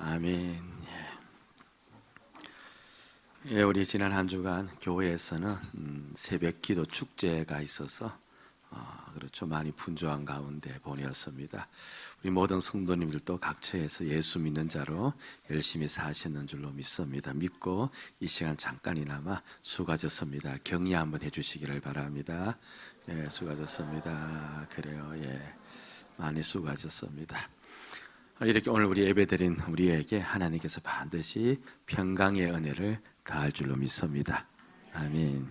아멘. 예, 우리 지난 한 주간 교회에서는 새벽 기도 축제가 있어서 그렇죠, 많이 분주한 가운데 보내었습니다. 우리 모든 성도님들도 각처에서 예수 믿는 자로 열심히 사시는 줄로 믿습니다. 믿고 이 시간 잠깐이나마 수고하셨습니다. 격려 한번 해주시기를 바랍니다. 예, 수고하셨습니다. 그래요. 예, 많이 수고하셨습니다. 이렇게 오늘 우리 예배드린 우리에게 하나님께서 반드시 평강의 은혜를 더할 줄로 믿습니다. 아멘.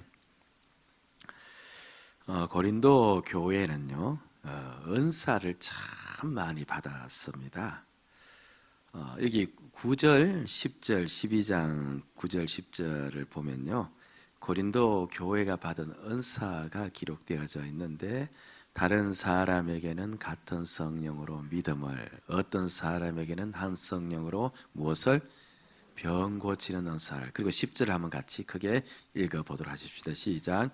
고린도 교회는요, 은사를 참 많이 받았습니다. 여기 9절, 10절, 12장 9절, 10절을 보면요, 고린도 교회가 받은 은사가 기록되어져 있는데, 다른 사람에게는 같은 성령으로 믿음을, 어떤 사람에게는 한 성령으로 무엇을? 병 고치는 은사를. 그리고 10절을 한번 같이 크게 읽어보도록 하십시다. 시작.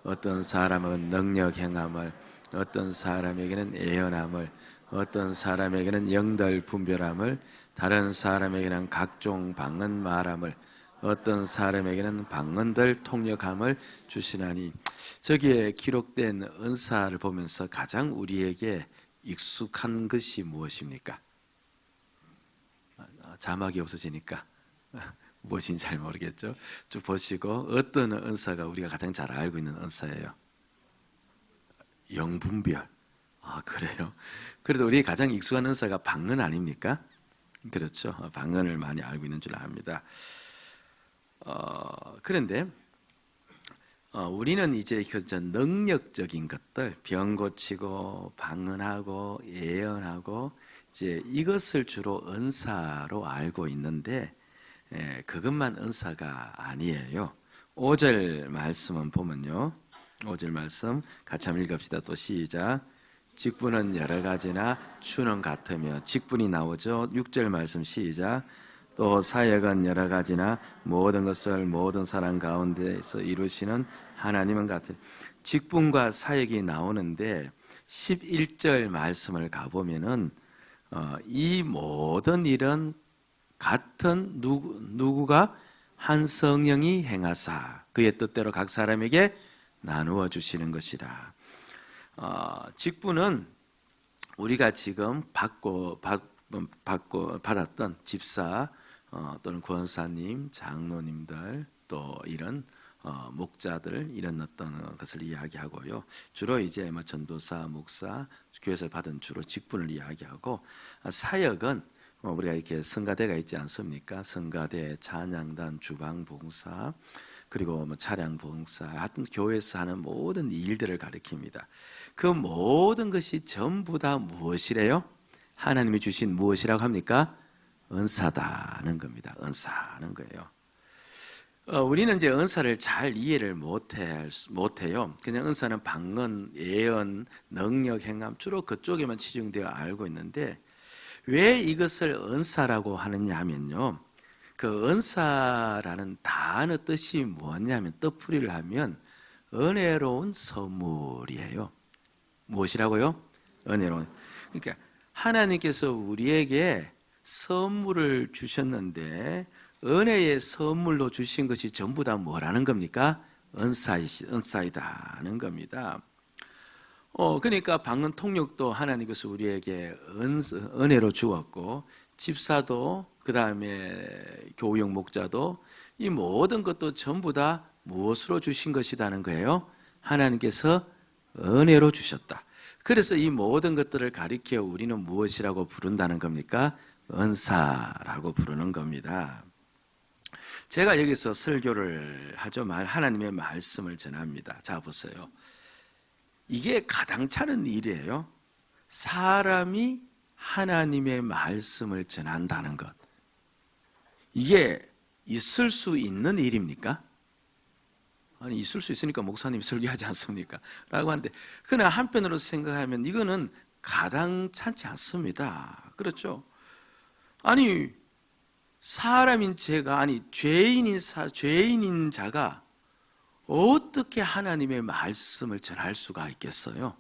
어떤 사람은 능력 행함을, 어떤 사람에게는 예언함을, 어떤 사람에게는 영들 분별함을, 다른 사람에게는 각종 방언 말함을, 어떤 사람에게는 방언들 통역함을 주시나니. 저기에 기록된 은사를 보면서 가장 우리에게 익숙한 것이 무엇입니까? 자막이 없어지니까 무엇인지 잘 모르겠죠. 쭉 보시고, 어떤 은사가 우리가 가장 잘 알고 있는 은사예요? 영분별. 그래요? 그래도 우리 가장 익숙한 은사가 방언 아닙니까? 그렇죠. 방언을 많이 알고 있는 줄 압니다. 그런데 우리는 이제 그 능력적인 것들, 병 고치고 방언하고 예언하고 이제 이것을 주로 은사로 알고 있는데, 그것만 은사가 아니에요. 5절 말씀은 보면요, 5절 말씀 같이 한번 읽읍시다. 또 시작. 직분은 여러 가지나 주는 같으며. 직분이 나오죠. 6절 말씀 시작. 또 사역은 여러 가지나 모든 것을 모든 사람 가운데서 이루시는 하나님은 같은. 직분과 사역이 나오는데 11절 말씀을 가보면은 이 모든 일은 같은 누구가? 한 성령이 행하사 그의 뜻대로 각 사람에게 나누어 주시는 것이라. 직분은 우리가 지금 받았던 집사 또는 권사님, 장로님들, 또 이런 목자들, 이런 어떤 것을 이야기하고요. 주로 이제 전도사, 목사, 교회에서 받은 주로 직분을 이야기하고, 사역은 우리가 이렇게 성가대가 있지 않습니까? 성가대, 찬양단, 주방봉사, 그리고 차량봉사, 하여튼 교회에서 하는 모든 일들을 가리킵니다. 그 모든 것이 전부 다 무엇이래요? 하나님이 주신 무엇이라고 합니까? 은사다는 겁니다. 은사는 거예요. 우리는 이제 은사를 잘 이해를 못해요. 그냥 은사는 방언, 예언, 능력, 행함 주로 그쪽에만 치중되어 알고 있는데, 왜 이것을 은사라고 하느냐 하면요, 그 은사라는 단어 뜻이 뭐냐면, 뜻풀이를 하면 은혜로운 선물이에요. 무엇이라고요? 은혜로운. 그러니까 하나님께서 우리에게 선물을 주셨는데, 은혜의 선물로 주신 것이 전부 다 뭐라는 겁니까? 은사이다는 겁니다. 그러니까 방언 통역도 하나님께서 우리에게 은혜로 주었고, 집사도, 그 다음에 교육 목자도, 이 모든 것도 전부 다 무엇으로 주신 것이라는 거예요? 하나님께서 은혜로 주셨다. 그래서 이 모든 것들을 가리켜 우리는 무엇이라고 부른다는 겁니까? 은사라고 부르는 겁니다. 제가 여기서 설교를 하죠. 하나님의 말씀을 전합니다. 자, 보세요. 이게 가당찮은 일이에요. 사람이 하나님의 말씀을 전한다는 것. 이게 있을 수 있는 일입니까? 아니, 있을 수 있으니까 목사님이 설교하지 않습니까? 라고 하는데, 그러나 한편으로 생각하면 이거는 가당찮지 않습니다. 그렇죠? 아니, 사람인 제가, 아니 죄인인 자가 어떻게 하나님의 말씀을 전할 수가 있겠어요?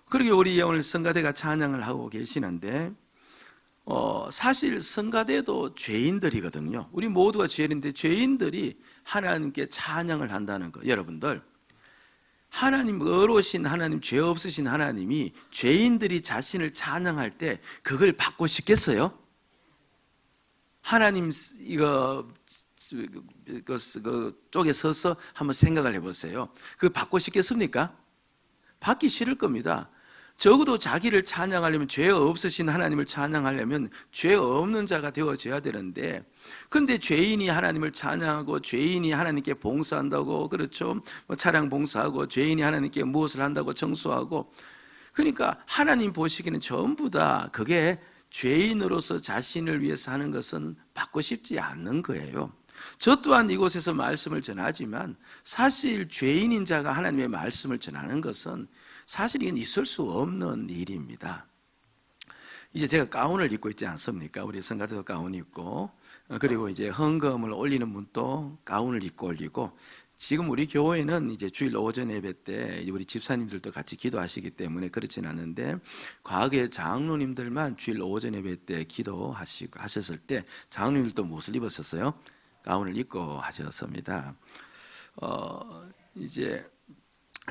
그러게 우리 오늘 성가대가 찬양을 하고 계시는데, 사실 성가대도 죄인들이거든요. 우리 모두가 죄인인데 죄인들이 하나님께 찬양을 한다는 거. 여러분들, 하나님 의로우신 하나님, 죄 없으신 하나님이 죄인들이 자신을 찬양할 때 그걸 받고 싶겠어요? 하나님 그 쪽에 서서 한번 생각을 해보세요. 그거 받고 싶겠습니까? 받기 싫을 겁니다. 적어도 자기를 찬양하려면, 죄 없으신 하나님을 찬양하려면 죄 없는 자가 되어져야 되는데, 근데 죄인이 하나님을 찬양하고 죄인이 하나님께 봉사한다고, 그렇죠? 차량 봉사하고 죄인이 하나님께 무엇을 한다고 청소하고, 그러니까 하나님 보시기에는 전부 다 그게 죄인으로서 자신을 위해서 하는 것은 받고 싶지 않는 거예요. 저 또한 이곳에서 말씀을 전하지만 사실 죄인인 자가 하나님의 말씀을 전하는 것은 사실 이건 있을 수 없는 일입니다. 이제 제가 가운을 입고 있지 않습니까? 우리 성가대도 가운이 있고, 그리고 이제 헌금을 올리는 분도 가운을 입고 올리고, 지금 우리 교회는 이제 주일 오전 예배 때 우리 집사님들도 같이 기도하시기 때문에 그렇진 않은데, 과거에 장로님들만 주일 오전 예배 때 기도하셨을 때 장로님들도 무엇을 입었었어요? 가운을 입고 하셨습니다. 이제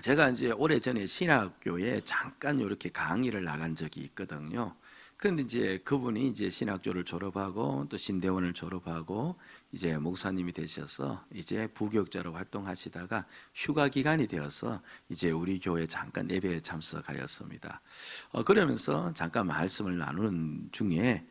제가 이제 오래전에 신학교에 잠깐 이렇게 강의를 나간 적이 있거든요. 그런데 이제 그분이 이제 신학교를 졸업하고 또 신대원을 졸업하고 이제 목사님이 되셔서 이제 부교육자로 활동하시다가 휴가 기간이 되어서 이제 우리 교회 잠깐 예배에 참석하였습니다. 그러면서 잠깐 말씀을 나누는 중에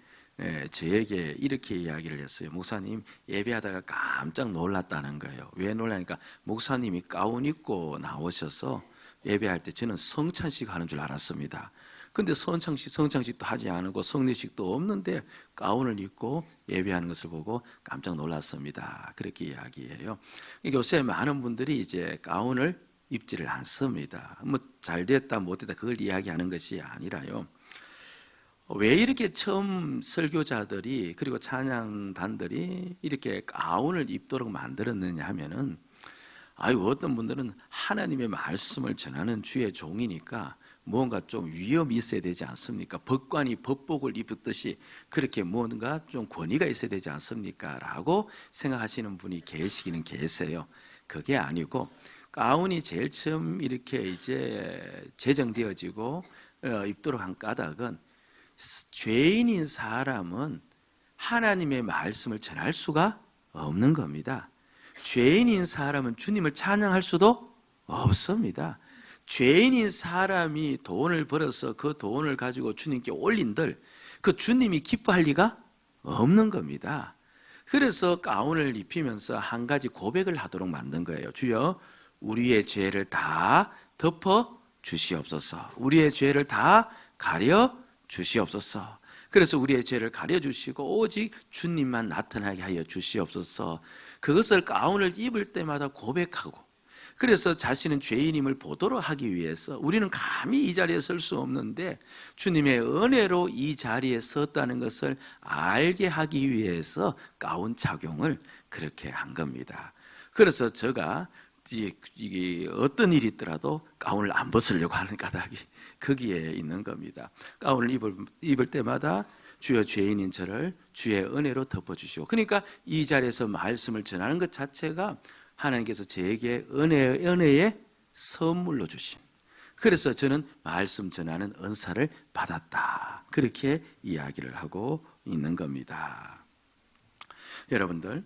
저에게 이렇게 이야기를 했어요. 목사님, 예배하다가 깜짝 놀랐다는 거예요. 왜 놀라니까 목사님이 가운 입고 나오셔서 예배할 때 저는 성찬식 하는 줄 알았습니다. 근데 성찬식도 하지 않고 성례식도 없는데 가운을 입고 예배하는 것을 보고 깜짝 놀랐습니다. 그렇게 이야기해요. 요새 많은 분들이 이제 가운을 입지를 않습니다. 뭐 잘됐다 못됐다 그걸 이야기하는 것이 아니라요. 왜 이렇게 처음 설교자들이 그리고 찬양단들이 이렇게 가운을 입도록 만들었느냐 하면은, 어떤 분들은 하나님의 말씀을 전하는 주의 종이니까 뭔가 좀 위험이 있어야 되지 않습니까? 법관이 법복을 입었듯이 그렇게 뭔가 좀 권위가 있어야 되지 않습니까? 라고 생각하시는 분이 계시기는 계세요. 그게 아니고, 가운이 제일 처음 이렇게 이제 제정되어지고 입도록 한 까닭은, 죄인인 사람은 하나님의 말씀을 전할 수가 없는 겁니다. 죄인인 사람은 주님을 찬양할 수도 없습니다. 죄인인 사람이 돈을 벌어서 그 돈을 가지고 주님께 올린들 그 주님이 기뻐할 리가 없는 겁니다. 그래서 가운을 입히면서 한 가지 고백을 하도록 만든 거예요. 주여, 우리의 죄를 다 덮어 주시옵소서. 우리의 죄를 다 가려 주시옵소서. 그래서 우리의 죄를 가려주시고 오직 주님만 나타나게 하여 주시옵소서. 그것을 가운을 입을 때마다 고백하고, 그래서 자신은 죄인임을 보도록 하기 위해서 우리는 감히 이 자리에 설 수 없는데 주님의 은혜로 이 자리에 섰다는 것을 알게 하기 위해서 가운 착용을 그렇게 한 겁니다. 그래서 제가 이게 어떤 일이 있더라도 가운을 안 벗으려고 하는 까닭이 거기에 있는 겁니다. 가운을 입을 때마다 주여, 죄인인 저를 주의 은혜로 덮어주시고, 그러니까 이 자리에서 말씀을 전하는 것 자체가 하나님께서 저에게 은혜의 선물로 주신, 그래서 저는 말씀 전하는 은사를 받았다, 그렇게 이야기를 하고 있는 겁니다. 여러분들,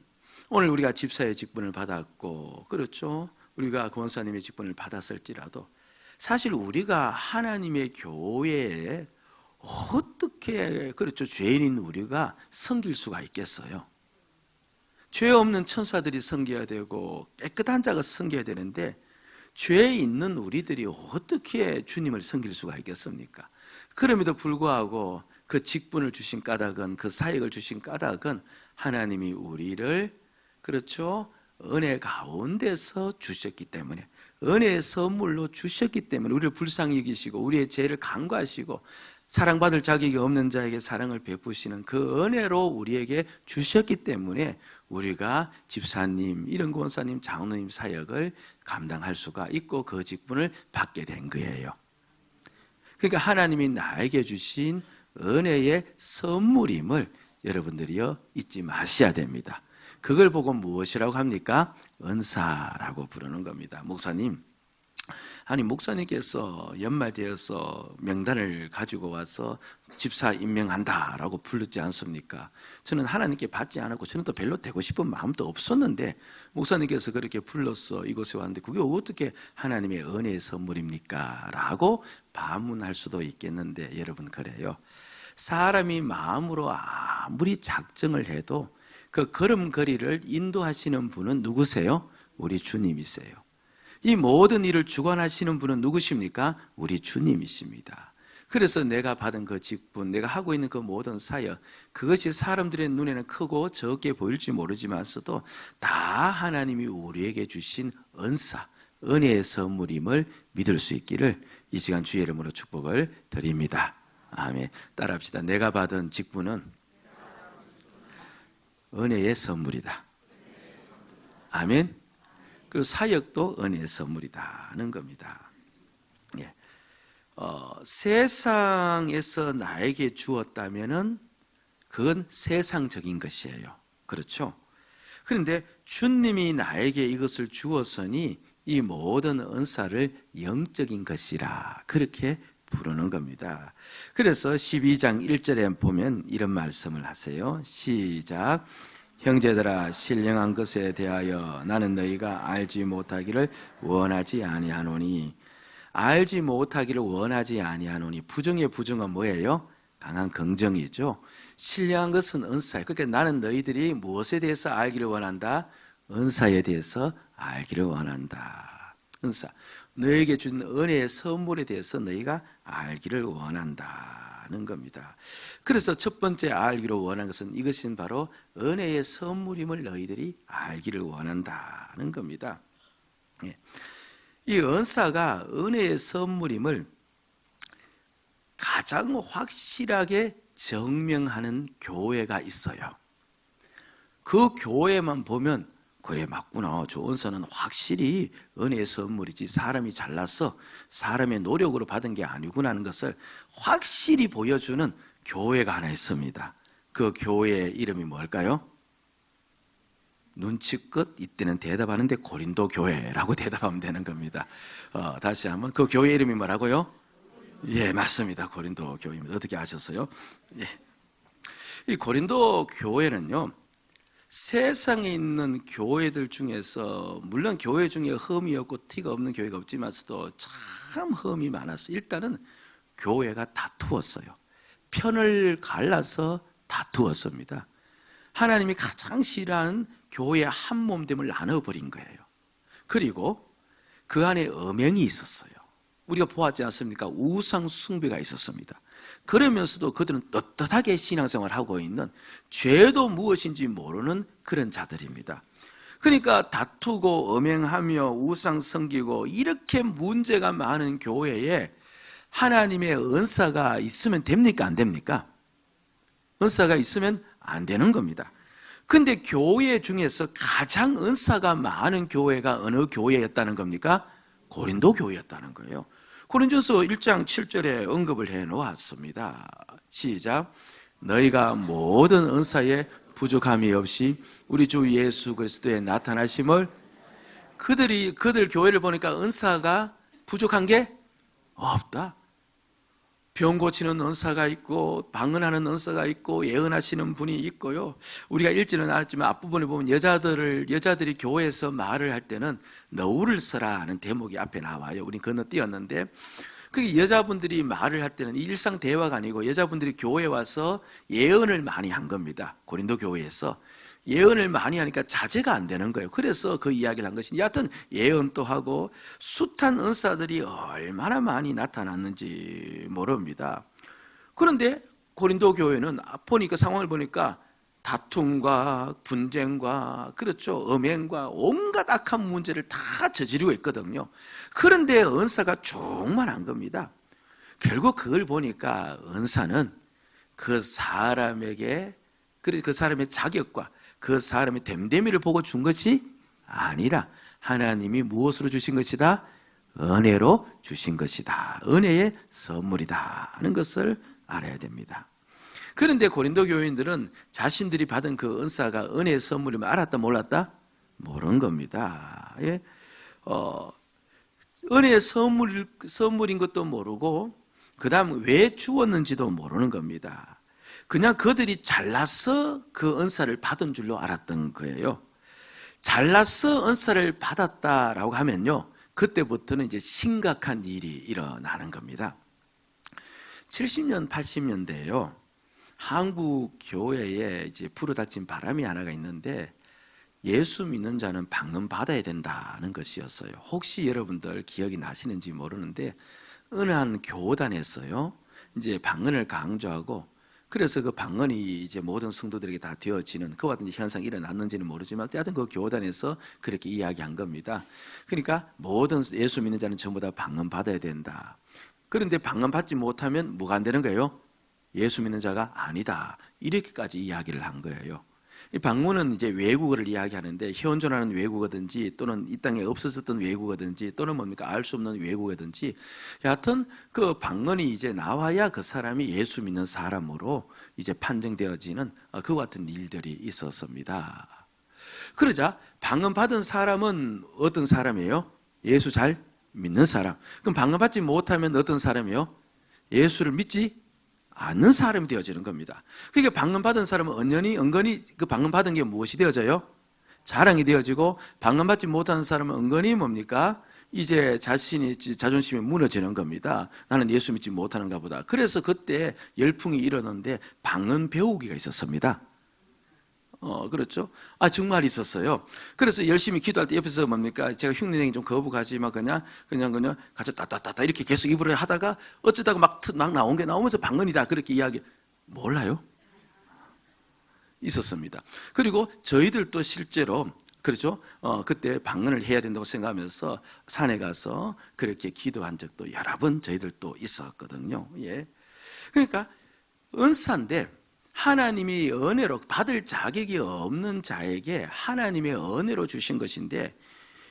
오늘 우리가 집사의 직분을 받았고, 그렇죠, 우리가 권사님의 직분을 받았을지라도 사실 우리가 하나님의 교회에 어떻게, 그렇죠, 죄인인 우리가 섬길 수가 있겠어요? 죄 없는 천사들이 섬겨야 되고 깨끗한 자가 섬겨야 되는데 죄 있는 우리들이 어떻게 주님을 섬길 수가 있겠습니까? 그럼에도 불구하고 그 직분을 주신 까닭은, 그 사역을 주신 까닭은 하나님이 우리를, 그렇죠, 은혜 가운데서 주셨기 때문에, 은혜의 선물로 주셨기 때문에 우리를 불쌍히 여기시고 우리의 죄를 간과하시고 사랑받을 자격이 없는 자에게 사랑을 베푸시는 그 은혜로 우리에게 주셨기 때문에 우리가 집사님, 이런 권사님, 장로님 사역을 감당할 수가 있고 그 직분을 받게 된 거예요. 그러니까 하나님이 나에게 주신 은혜의 선물임을 여러분들이요 잊지 마셔야 됩니다. 그걸 보고 무엇이라고 합니까? 은사라고 부르는 겁니다. 목사님, 아니 목사님께서 연말 되어서 명단을 가지고 와서 집사 임명한다라고 부르지 않습니까? 저는 하나님께 받지 않았고 저는 또 별로 되고 싶은 마음도 없었는데 목사님께서 그렇게 불러서 이곳에 왔는데 그게 어떻게 하나님의 은혜의 선물입니까? 라고 반문할 수도 있겠는데 여러분 그래요. 사람이 마음으로 아무리 작정을 해도 그 걸음걸이를 인도하시는 분은 누구세요? 우리 주님이세요. 이 모든 일을 주관하시는 분은 누구십니까? 우리 주님이십니다. 그래서 내가 받은 그 직분, 내가 하고 있는 그 모든 사역, 그것이 사람들의 눈에는 크고 적게 보일지 모르지만서도 다 하나님이 우리에게 주신 은사, 은혜의 선물임을 믿을 수 있기를 이 시간 주의 이름으로 축복을 드립니다. 아멘. 따라합시다. 내가 받은 직분은 은혜의 선물이다. 아멘. 그 사역도 은혜의 선물이다는 겁니다. 예. 세상에서 나에게 주었다면은 그건 세상적인 것이에요. 그렇죠? 그런데 주님이 나에게 이것을 주었으니 이 모든 은사를 영적인 것이라 그렇게 부르는 겁니다. 그래서 12장 1절에 보면 이런 말씀을 하세요. 시작. 형제들아 신령한 것에 대하여 나는 너희가 알지 못하기를 원하지 아니하노니. 알지 못하기를 원하지 아니하노니. 부정의 부정은 뭐예요? 강한 긍정이죠. 신령한 것은 은사예요. 그러니까 나는 너희들이 무엇에 대해서 알기를 원한다? 은사에 대해서 알기를 원한다. 은사, 너에게 준 은혜의 선물에 대해서 너희가 알기를 원한다는 겁니다. 그래서 첫 번째 알기를 원하는 것은 이것은 바로 은혜의 선물임을 너희들이 알기를 원한다는 겁니다. 이 은사가 은혜의 선물임을 가장 확실하게 증명하는 교회가 있어요. 그 교회만 보면 그래 맞구나, 저 은사는 확실히 은혜의 선물이지 사람이 잘나서 사람의 노력으로 받은 게 아니구나 하는 것을 확실히 보여주는 교회가 하나 있습니다. 그 교회의 이름이 뭘까요? 눈치껏 이때는 대답하는데 고린도 교회라고 대답하면 되는 겁니다. 다시 한번 그 교회 이름이 뭐라고요? 예, 맞습니다. 고린도 교회입니다. 어떻게 아셨어요? 예. 이 고린도 교회는요, 세상에 있는 교회들 중에서 물론 교회 중에 흠이 없고 티가 없는 교회가 없지만서도 참 흠이 많았어요. 일단은 교회가 다투었어요. 편을 갈라서 다투었습니다. 하나님이 가장 싫어하는 교회의 한 몸됨을 나눠버린 거예요. 그리고 그 안에 음행이 있었어요. 우리가 보았지 않습니까? 우상 숭배가 있었습니다. 그러면서도 그들은 떳떳하게 신앙생활을 하고 있는, 죄도 무엇인지 모르는 그런 자들입니다. 그러니까 다투고 음행하며 우상 섬기고 이렇게 문제가 많은 교회에 하나님의 은사가 있으면 됩니까? 안 됩니까? 은사가 있으면 안 되는 겁니다. 근데 교회 중에서 가장 은사가 많은 교회가 어느 교회였다는 겁니까? 고린도 교회였다는 거예요. 고린도서 1장 7절에 언급을 해 놓았습니다. 시작. 너희가 모든 은사에 부족함이 없이 우리 주 예수 그리스도의 나타나심을, 그들 교회를 보니까 은사가 부족한 게 없다. 병 고치는 은사가 있고 방언하는 은사가 있고 예언하시는 분이 있고요. 우리가 읽지는 않았지만 앞부분에 보면 여자들이 교회에서 말을 할 때는 너울을 써라 하는 대목이 앞에 나와요. 우린 건너뛰었는데 그 여자분들이 말을 할 때는 일상 대화가 아니고 여자분들이 교회에 와서 예언을 많이 한 겁니다. 고린도 교회에서 예언을 많이 하니까 자제가 안 되는 거예요. 그래서 그 이야기를 한 것이, 여하튼 예언도 하고 숱한 은사들이 얼마나 많이 나타났는지 모릅니다. 그런데 고린도 교회는 보니까 상황을 보니까 다툼과 분쟁과 그렇죠, 음행과 온갖 악한 문제를 다 저지르고 있거든요. 그런데 은사가 충만한 겁니다. 결국 그걸 보니까 은사는 그 사람에게, 그 사람의 자격과 그 사람의 됨됨이를 보고 준 것이 아니라 하나님이 무엇으로 주신 것이다? 은혜로 주신 것이다. 은혜의 선물이다 하는 것을 알아야 됩니다. 그런데 고린도 교인들은 자신들이 받은 그 은사가 은혜의 선물임을 알았다 몰랐다? 모르는 겁니다. 예? 은혜의 선물인 것도 모르고 그 다음 왜 주었는지도 모르는 겁니다. 그냥 그들이 잘나서 그 은사를 받은 줄로 알았던 거예요. 잘나서 은사를 받았다라고 하면요, 그때부터는 이제 심각한 일이 일어나는 겁니다. 70년, 80년대에요. 한국 교회에 이제 불어닥친 바람이 하나가 있는데 예수 믿는 자는 방언 받아야 된다는 것이었어요. 혹시 여러분들 기억이 나시는지 모르는데 어느 한 교단에서요, 이제 방언을 강조하고 그래서 그 방언이 이제 모든 성도들에게 다 되어지는 그와 같은 현상이 일어났는지는 모르지만 하여튼 그 교단에서 그렇게 이야기한 겁니다. 그러니까 모든 예수 믿는 자는 전부 다 방언 받아야 된다. 그런데 방언 받지 못하면 뭐가 안 되는 거예요? 예수 믿는 자가 아니다. 이렇게까지 이야기를 한 거예요. 이 방언은 이제 외국어를 이야기하는데 현존하는 외국어든지 또는 이 땅에 없어졌던 외국어든지 또는 뭡니까 알 수 없는 외국어든지 여하튼 그 방언이 이제 나와야 그 사람이 예수 믿는 사람으로 이제 판정되어지는 그와 같은 일들이 있었습니다. 그러자 방언 받은 사람은 어떤 사람이에요? 예수 잘 믿는 사람. 그럼 방언 받지 못하면 어떤 사람이에요? 예수를 믿지 않는 사람이 되어지는 겁니다. 그러니까 방언 받은 사람은 은근히 그 방언 받은 게 무엇이 되어져요? 자랑이 되어지고 방언 받지 못하는 사람은 은근히 뭡니까? 이제 자신이 자존심이 무너지는 겁니다. 나는 예수 믿지 못하는가 보다. 그래서 그때 열풍이 일어났는데 방언 배우기가 있었습니다. 그렇죠? 정말 있었어요. 그래서 열심히 기도할 때 옆에서 뭡니까? 제가 흉내내기 좀 거부가지만 그냥 같이 따따따따 이렇게 계속 입으로 하다가 어쩌다가 막 나온 게 나오면서 방언이다. 그렇게 이야기, 몰라요? 있었습니다. 그리고 저희들도 실제로, 그렇죠? 그때 방언을 해야 된다고 생각하면서 산에 가서 그렇게 기도한 적도 여러 번 저희들도 있었거든요. 예. 그러니까 은사인데 하나님이 은혜로 받을 자격이 없는 자에게 하나님의 은혜로 주신 것인데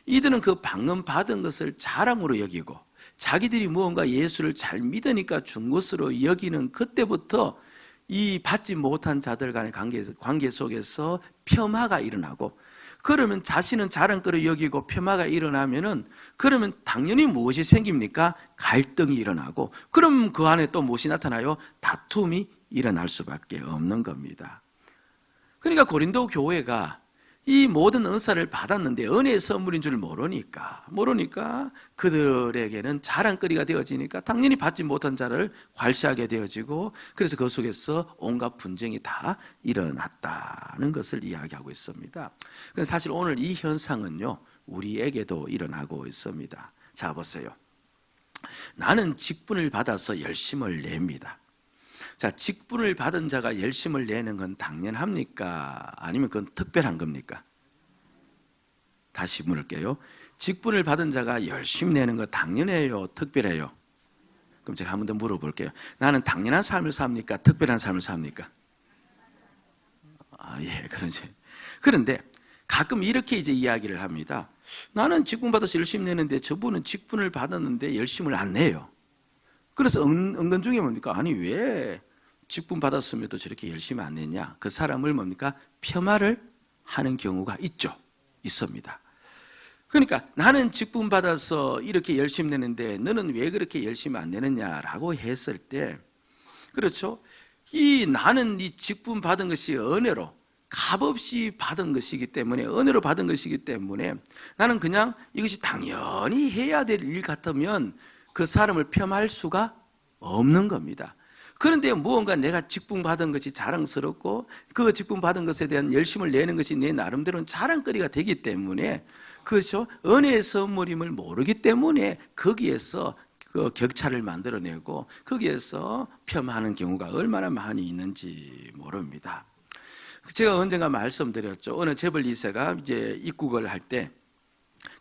이들은 그 방언 받은 것을 자랑으로 여기고 자기들이 무언가 예수를 잘 믿으니까 준 것으로 여기는 그때부터 이 받지 못한 자들 간의 관계 속에서 폄하가 일어나고 그러면 자신은 자랑거리 여기고 폄하가 일어나면은 그러면 당연히 무엇이 생깁니까? 갈등이 일어나고 그럼 그 안에 또 무엇이 나타나요? 다툼이 일어날 수밖에 없는 겁니다. 그러니까 고린도 교회가 이 모든 은사를 받았는데 은혜의 선물인 줄 모르니까 그들에게는 자랑거리가 되어지니까 당연히 받지 못한 자를 괄시하게 되어지고 그래서 그 속에서 온갖 분쟁이 다 일어났다는 것을 이야기하고 있습니다. 사실 오늘 이 현상은요 우리에게도 일어나고 있습니다. 자 보세요. 나는 직분을 받아서 열심을 냅니다. 자, 직분을 받은 자가 열심을 내는 건 당연합니까? 아니면 그건 특별한 겁니까? 다시 물을게요. 직분을 받은 자가 열심히 내는 거 당연해요? 특별해요? 그럼 제가 한 번 더 물어볼게요. 나는 당연한 삶을 삽니까? 특별한 삶을 삽니까? 예, 그러지. 그런데 가끔 이렇게 이제 이야기를 합니다. 나는 직분 받아서 열심히 내는데 저분은 직분을 받았는데 열심을 안 내요. 그래서 은근중에 뭡니까? 아니 왜 직분 받았음에도 저렇게 열심히 안 냈냐? 그 사람을 뭡니까? 폄하를 하는 경우가 있습니다. 그러니까 나는 직분 받아서 이렇게 열심히 내는데 너는 왜 그렇게 열심히 안 내느냐라고 했을 때 그렇죠? 나는 이 직분 받은 것이 은혜로 값없이 받은 것이기 때문에 은혜로 받은 것이기 때문에 나는 그냥 이것이 당연히 해야 될 일 같으면 그 사람을 폄하할 수가 없는 겁니다. 그런데 무언가 내가 직분 받은 것이 자랑스럽고 그 직분 받은 것에 대한 열심을 내는 것이 내 나름대로는 자랑거리가 되기 때문에 그렇죠? 은혜의 선물임을 모르기 때문에 거기에서 그 격차를 만들어내고 거기에서 폄하하는 경우가 얼마나 많이 있는지 모릅니다. 제가 언젠가 말씀드렸죠. 어느 재벌 2세가 이제 입국을 할 때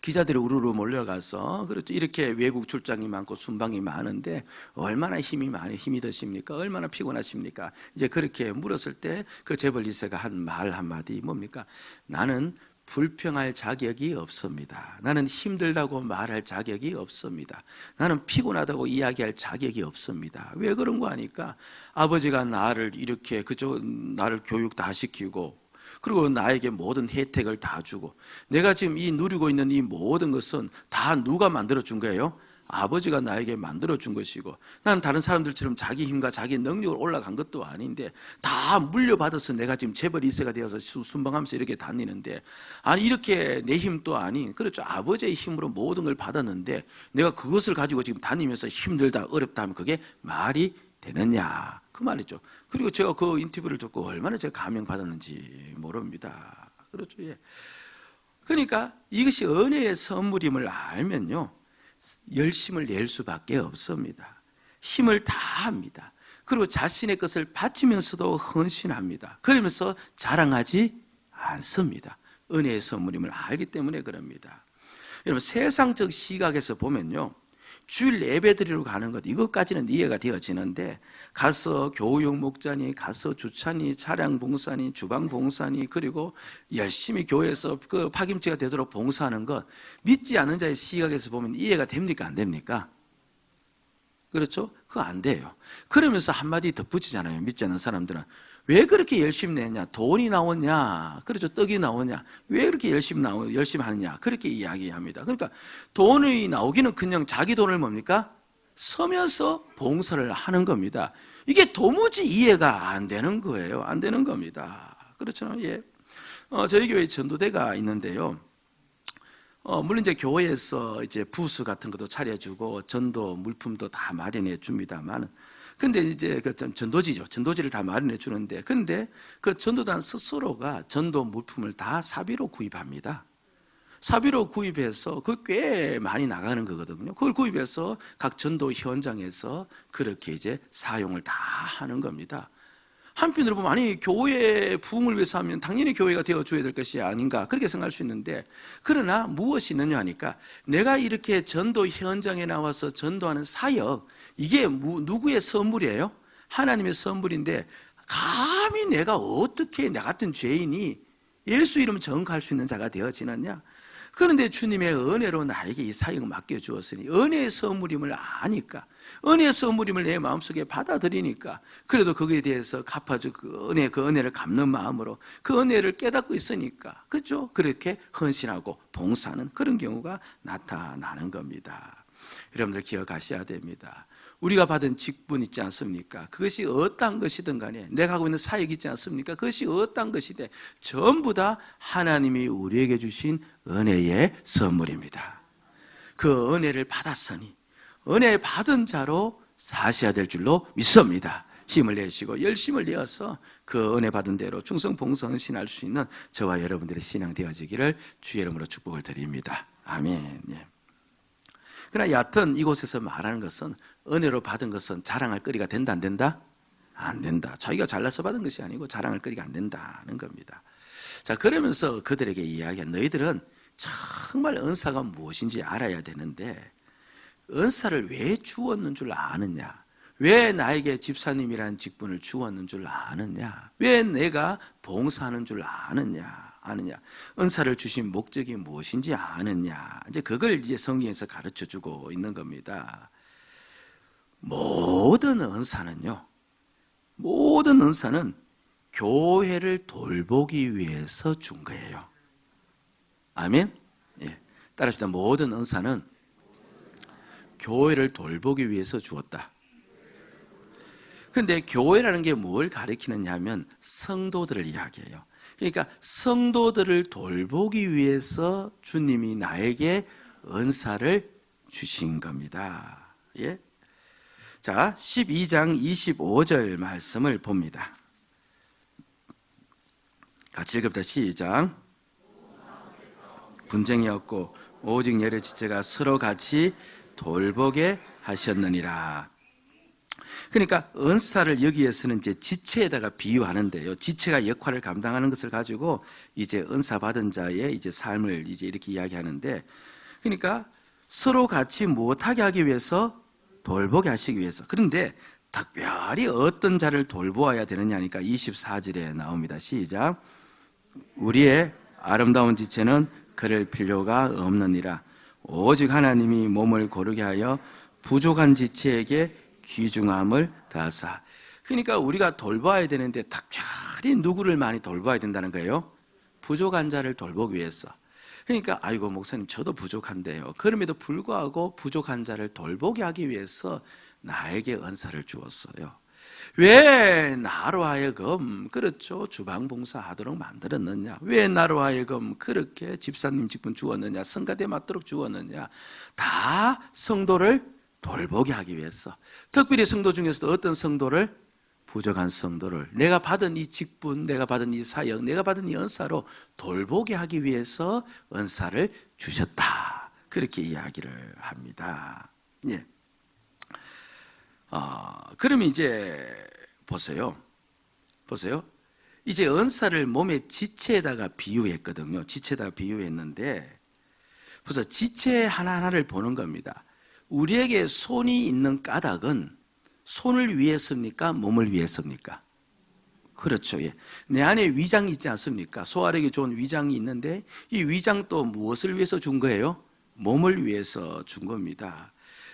기자들이 우르르 몰려가서 그렇죠. 이렇게 외국 출장이 많고 순방이 많은데 얼마나 힘이 드십니까? 얼마나 피곤하십니까? 이제 그렇게 물었을 때 그 재벌 2세가 한 말 한마디 뭡니까? 나는 불평할 자격이 없습니다. 나는 힘들다고 말할 자격이 없습니다. 나는 피곤하다고 이야기할 자격이 없습니다. 왜 그런 거 아니까 아버지가 나를 이렇게 나를 교육 다 시키고 그리고 나에게 모든 혜택을 다 주고 내가 지금 누리고 있는 이 모든 것은 다 누가 만들어 준 거예요? 아버지가 나에게 만들어준 것이고 나는 다른 사람들처럼 자기 힘과 자기 능력으로 올라간 것도 아닌데 다 물려받아서 내가 지금 재벌 2세가 되어서 순방하면서 이렇게 다니는데 아니 이렇게 내 힘도 아닌 그렇죠 아버지의 힘으로 모든 걸 받았는데 내가 그것을 가지고 지금 다니면서 힘들다 어렵다 하면 그게 말이 되느냐 그 말이죠. 그리고 제가 그 인터뷰를 듣고 얼마나 제가 감명받았는지 모릅니다. 그렇죠. 예. 그러니까 이것이 은혜의 선물임을 알면요 열심을 낼 수밖에 없습니다. 힘을 다합니다. 그리고 자신의 것을 바치면서도 헌신합니다. 그러면서 자랑하지 않습니다. 은혜의 선물임을 알기 때문에 그럽니다. 여러분 세상적 시각에서 보면요 주일 예배드리러 가는 것 이것까지는 이해가 되어지는데 가서 교육 목자니 가서 주차니 차량 봉사니 주방 봉사니 그리고 열심히 교회에서 그 파김치가 되도록 봉사하는 것 믿지 않는 자의 시각에서 보면 이해가 됩니까 안 됩니까? 그렇죠? 그거 안 돼요. 그러면서 한마디 덧붙이잖아요. 믿지 않는 사람들은 왜 그렇게 열심히 내냐? 돈이 나오냐? 그렇죠? 떡이 나오냐? 왜 그렇게 열심히 하느냐? 그렇게 이야기합니다. 그러니까 돈이 나오기는 그냥 자기 돈을 뭡니까? 서면서 봉사를 하는 겁니다. 이게 도무지 이해가 안 되는 거예요. 안 되는 겁니다. 그렇죠? 예. 저희 교회에 전도대가 있는데요. 물론 이제 교회에서 이제 부스 같은 것도 차려주고 전도 물품도 다 마련해 줍니다만 근데 이제 그 전도지죠. 전도지를 다 마련해 주는데, 근데 그 전도단 스스로가 전도 물품을 다 사비로 구입합니다. 사비로 구입해서 그 꽤 많이 나가는 거거든요. 그걸 구입해서 각 전도 현장에서 그렇게 이제 사용을 다 하는 겁니다. 한편으로 보면 아니 교회 부흥을 위해서 하면 당연히 교회가 되어줘야 될 것이 아닌가 그렇게 생각할 수 있는데 그러나 무엇이 있느냐 하니까 내가 이렇게 전도 현장에 나와서 전도하는 사역 이게 누구의 선물이에요? 하나님의 선물인데 감히 내가 어떻게 나 같은 죄인이 예수 이름 전가할 수 있는 자가 되어지느냐? 그런데 주님의 은혜로 나에게 이 사역을 맡겨주었으니 은혜의 선물임을 아니까 은혜의 선물임을 내 마음속에 받아들이니까 그래도 거기에 대해서 갚아줘 그 은혜를 갚는 마음으로 그 은혜를 깨닫고 있으니까 그렇죠? 그렇게 헌신하고 봉사하는 그런 경우가 나타나는 겁니다. 여러분들 기억하셔야 됩니다. 우리가 받은 직분 있지 않습니까? 그것이 어떠한 것이든 간에 내가 하고 있는 사역이 있지 않습니까? 그것이 어떠한 것이든 전부 다 하나님이 우리에게 주신 은혜의 선물입니다. 그 은혜를 받았으니 은혜 받은 자로 사셔야 될 줄로 믿습니다. 힘을 내시고 열심을 내어서 그 은혜 받은 대로 충성 봉사 헌신할 수 있는 저와 여러분들의 신앙 되어지기를 주의 이름으로 축복을 드립니다. 아멘. 예. 그러나 여하튼 이곳에서 말하는 것은 은혜로 받은 것은 자랑할 거리가 된다 안 된다? 안 된다. 자기가 잘나서 받은 것이 아니고 자랑할 거리가 안 된다는 겁니다. 자 그러면서 그들에게 이야기한 너희들은 정말 은사가 무엇인지 알아야 되는데 은사를 왜 주었는 줄 아느냐? 왜 나에게 집사님이라는 직분을 주었는 줄 아느냐? 왜 내가 봉사하는 줄 아느냐? 은사를 주신 목적이 무엇인지 아느냐? 이제 그걸 이제 성경에서 가르쳐 주고 있는 겁니다. 모든 은사는 교회를 돌보기 위해서 준 거예요. 아멘? 예. 따라합시다. 모든 은사는 교회를 돌보기 위해서 주었다. 근데 교회라는 게 뭘 가리키느냐 하면 성도들을 이야기해요. 그러니까 성도들을 돌보기 위해서 주님이 나에게 은사를 주신 겁니다. 예? 자, 12장 25절 말씀을 봅니다. 같이 읽읍니다. 시작. 분쟁이 없고 오직 여러 지체가 서로 같이 돌보게 하셨느니라. 그러니까 은사를 여기에서는 이제 지체에다가 비유하는데요. 지체가 역할을 감당하는 것을 가지고 이제 은사 받은 자의 이제 삶을 이제 이렇게 이야기하는데, 그러니까 서로 같이 무엇하게 하기 위해서? 돌보게 하시기 위해서. 그런데 특별히 어떤 자를 돌보아야 되느냐 하니까 24절에 나옵니다. 시작. 우리의 아름다운 지체는 그럴 필요가 없느니라. 오직 하나님이 몸을 고르게 하여 부족한 지체에게 귀중함을 다하사. 그러니까 우리가 돌봐야 되는데 특별히 누구를 많이 돌봐야 된다는 거예요? 부족한 자를 돌보기 위해서. 그러니까 아이고 목사님 저도 부족한데요. 그럼에도 불구하고 부족한 자를 돌보게 하기 위해서 나에게 은사를 주었어요. 왜 나로 하여금 그렇죠 주방봉사 하도록 만들었느냐? 왜 나로 하여금 그렇게 집사님 직분 주었느냐? 성가대 맡도록 주었느냐? 다 성도를 돌보게 하기 위해서. 특별히 성도 중에서도 어떤 성도를? 부족한 성도를 내가 받은 이 직분, 내가 받은 이 사역, 내가 받은 이 은사로 돌보게 하기 위해서 은사를 주셨다. 그렇게 이야기를 합니다. 예. 그럼 이제 보세요. 이제 은사를 몸의 지체에다가 비유했거든요. 지체에다가 비유했는데, 그래서 지체 하나하나를 보는 겁니다. 우리에게 손이 있는 까닭은 손을 위해서입니까? 몸을 위해서입니까? 그렇죠. 예. 내 안에 위장이 있지 않습니까? 소화력이 좋은 위장이 있는데 이 위장도 무엇을 위해서 준 거예요? 몸을 위해서 준 겁니다.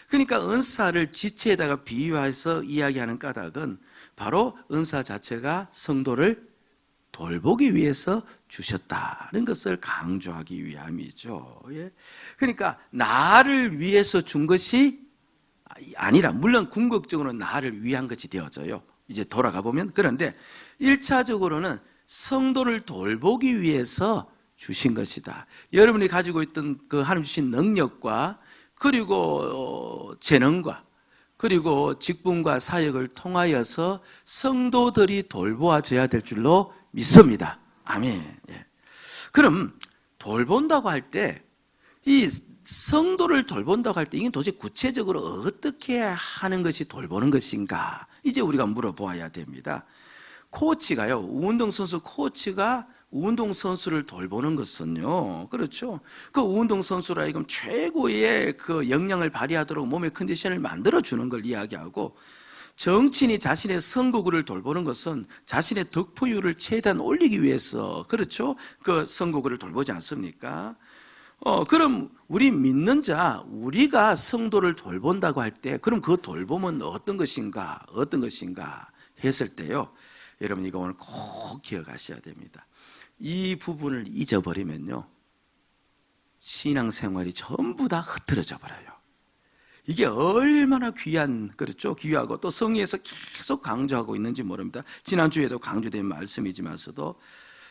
그러니까 은사를 지체에다가 비유해서 이야기하는 까닭은 바로 은사 자체가 성도를 돌보기 위해서 주셨다는 것을 강조하기 위함이죠. 예. 그러니까 나를 위해서 준 것이 아니라, 물론 궁극적으로는 나를 위한 것이 되어져요. 이제 돌아가 보면. 그런데 1차적으로는 성도를 돌보기 위해서 주신 것이다. 여러분이 가지고 있던 그 하나님 주신 능력과 그리고 재능과 그리고 직분과 사역을 통하여서 성도들이 돌보아져야 될 줄로 믿습니다. 아멘. 예. 그럼 돌본다고 할 때, 이 성도를 돌본다고 할 때 이게 도대체 구체적으로 어떻게 하는 것이 돌보는 것인가? 이제 우리가 물어보아야 됩니다. 코치가요, 운동선수 코치가 운동선수를 돌보는 것은요, 그렇죠. 그 운동선수라 하여금 최고의 그 역량을 발휘하도록 몸의 컨디션을 만들어주는 걸 이야기하고, 정치인이 자신의 선거구를 돌보는 것은 자신의 득표율을 최대한 올리기 위해서, 그렇죠, 그 선거구를 돌보지 않습니까? 그럼 우리 믿는 자, 우리가 성도를 돌본다고 할 때, 그럼 그 돌봄은 어떤 것인가 했을 때요, 여러분 이거 오늘 꼭 기억하셔야 됩니다. 이 부분을 잊어버리면요, 신앙생활이 전부 다 흐트러져 버려요. 이게 얼마나 귀한, 그렇죠, 귀하고 또 성의에서 계속 강조하고 있는지 모릅니다. 지난주에도 강조된 말씀이지만서도